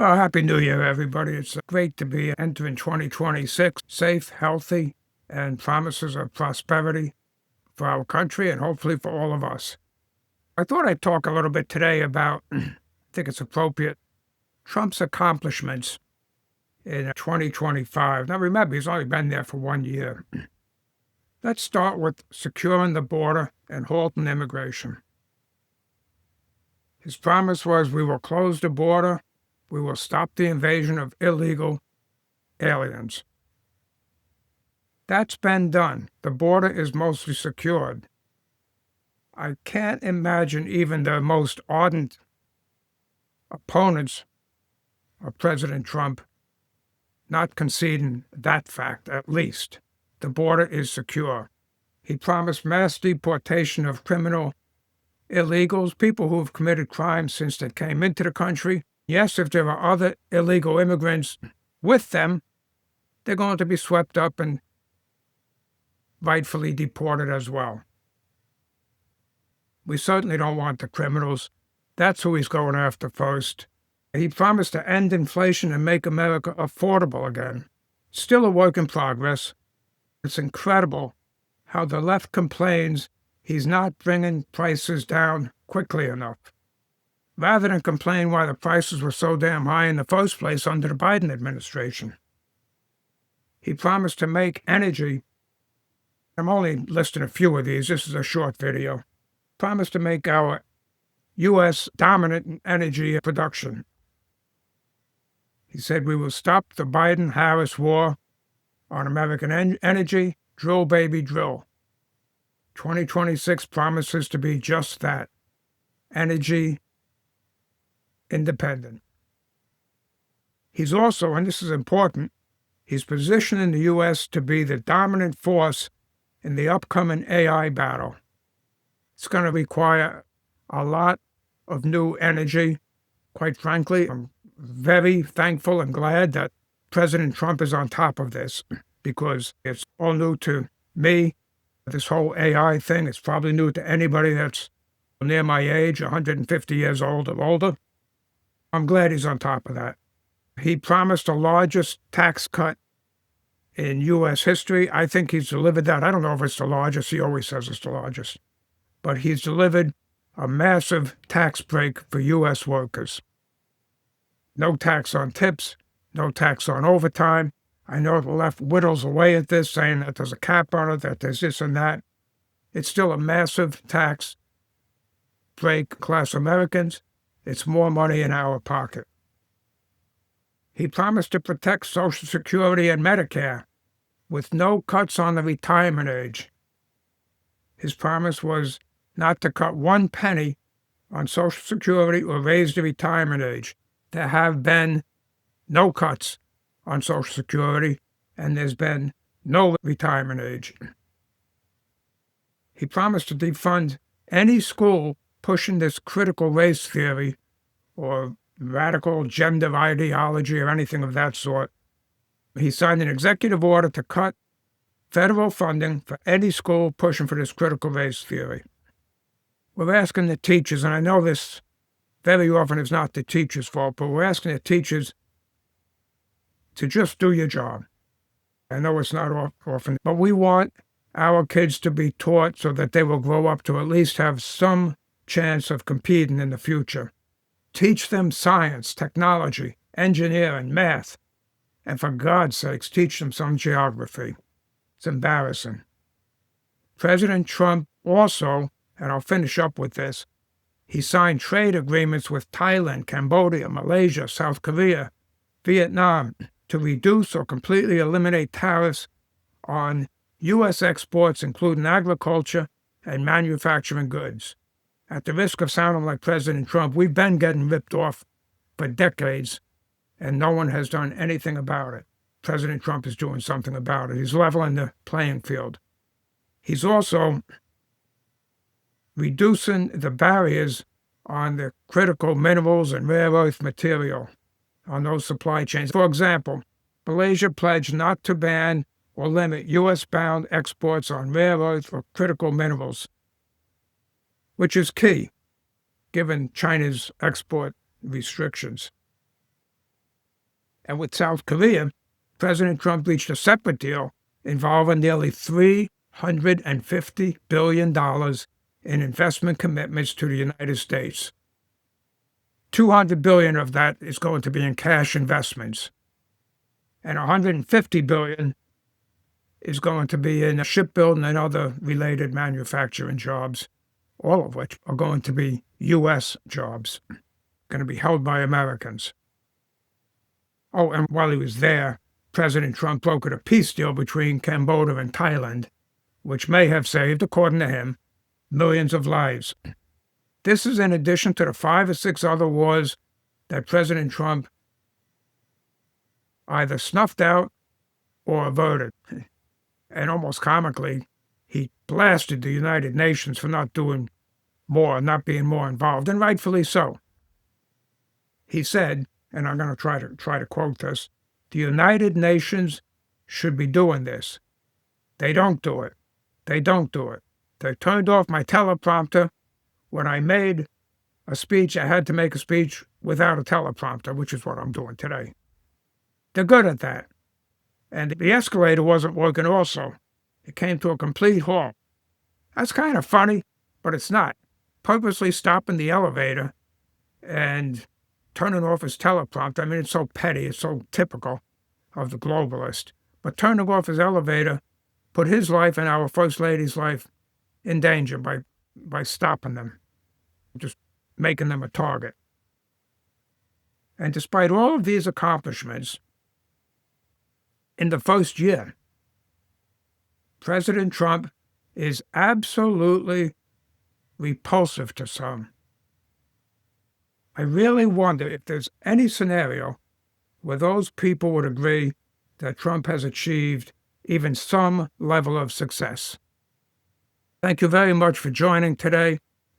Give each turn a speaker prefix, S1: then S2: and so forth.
S1: Well, Happy New Year, everybody. It's great to be entering 2026 safe, healthy, and promises of prosperity for our country and hopefully for all of us. I thought I'd talk a little bit today about, I think it's appropriate, Trump's accomplishments in 2025. Now, remember, he's only been there for 1 year. Let's start with securing the border and halting immigration. His promise was we will close the border. We will stop the invasion of illegal aliens. That's been done. The border is mostly secured. I can't imagine even the most ardent opponents of President Trump not conceding that fact, at least. The border is secure. He promised mass deportation of criminal illegals, people who have committed crimes since they came into the country. Yes, if there are other illegal immigrants with them, they're going to be swept up and rightfully deported as well. We certainly don't want the criminals. That's who he's going after first. He promised to end inflation and make America affordable again. Still a work in progress. It's incredible how the left complains he's not bringing prices down quickly enough, rather than complain why the prices were so damn high in the first place under the Biden administration. He promised to make energy, I'm only listing a few of these, this is a short video, promised to make our U.S. dominant in energy production. He said we will stop the Biden-Harris war on American energy, drill baby drill. 2026 promises to be just that, energy independent. He's also, and this is important, he's positioning the U.S. to be the dominant force in the upcoming AI battle. It's going to require a lot of new energy. Quite frankly, I'm very thankful and glad that President Trump is on top of this, because it's all new to me. This whole AI thing, it's probably new to anybody that's near my age, 150 years old or older. I'm glad he's on top of that. He promised the largest tax cut in U.S. history. I think he's delivered that. I don't know if it's the largest. He always says it's the largest. But he's delivered a massive tax break for U.S. workers. No tax on tips, no tax on overtime. I know the left whittles away at this, saying that there's a cap on it, that there's this and that. It's still a massive tax break, class Americans. It's more money in our pocket. He promised to protect Social Security and Medicare with no cuts on the retirement age. His promise was not to cut one penny on Social Security or raise the retirement age. There have been no cuts on Social Security, and there's been no retirement age. He promised to defund any school pushing this critical race theory or radical gender ideology or anything of that sort. He signed an executive order to cut federal funding for any school pushing for this critical race theory. We're asking the teachers, and I know this very often is not the teachers' fault, but we're asking the teachers to just do your job. I know it's not often, but we want our kids to be taught so that they will grow up to at least have some chance of competing in the future. Teach them science, technology, engineering, math, and for God's sakes, teach them some geography. It's embarrassing. President Trump also, and I'll finish up with this, he signed trade agreements with Thailand, Cambodia, Malaysia, South Korea, Vietnam, to reduce or completely eliminate tariffs on U.S. exports, including agriculture and manufacturing goods. At the risk of sounding like President Trump, we've been getting ripped off for decades, and no one has done anything about it. President Trump is doing something about it. He's leveling the playing field. He's also reducing the barriers on the critical minerals and rare earth material on those supply chains. For example, Malaysia pledged not to ban or limit U.S.-bound exports on rare earth or critical minerals, which is key, given China's export restrictions. And with South Korea, President Trump reached a separate deal involving nearly $350 billion in investment commitments to the United States. $200 billion of that is going to be in cash investments, and $150 billion is going to be in shipbuilding and other related manufacturing jobs, all of which are going to be U.S. jobs, going to be held by Americans. Oh, and while he was there, President Trump brokered a peace deal between Cambodia and Thailand, which may have saved, according to him, millions of lives. This is in addition to the 5 or 6 other wars that President Trump either snuffed out or averted. And almost comically, he blasted the United Nations for not doing more, not being more involved, and rightfully so. He said, and I'm going to try to quote this, "The United Nations should be doing this. They don't do it. They don't do it. They turned off my teleprompter. When I made a speech, I had to make a speech without a teleprompter, which is what I'm doing today. They're good at that." And the escalator wasn't working also. It came to a complete halt. That's kind of funny, but it's not. Purposely stopping the elevator and turning off his teleprompter. I mean, it's so petty, it's so typical of the globalist. But turning off his elevator put his life and our First Lady's life in danger by stopping them, just making them a target. And despite all of these accomplishments, in the first year, President Trump is absolutely repulsive to some. I really wonder if there's any scenario where those people would agree that Trump has achieved even some level of success. Thank you very much for joining today.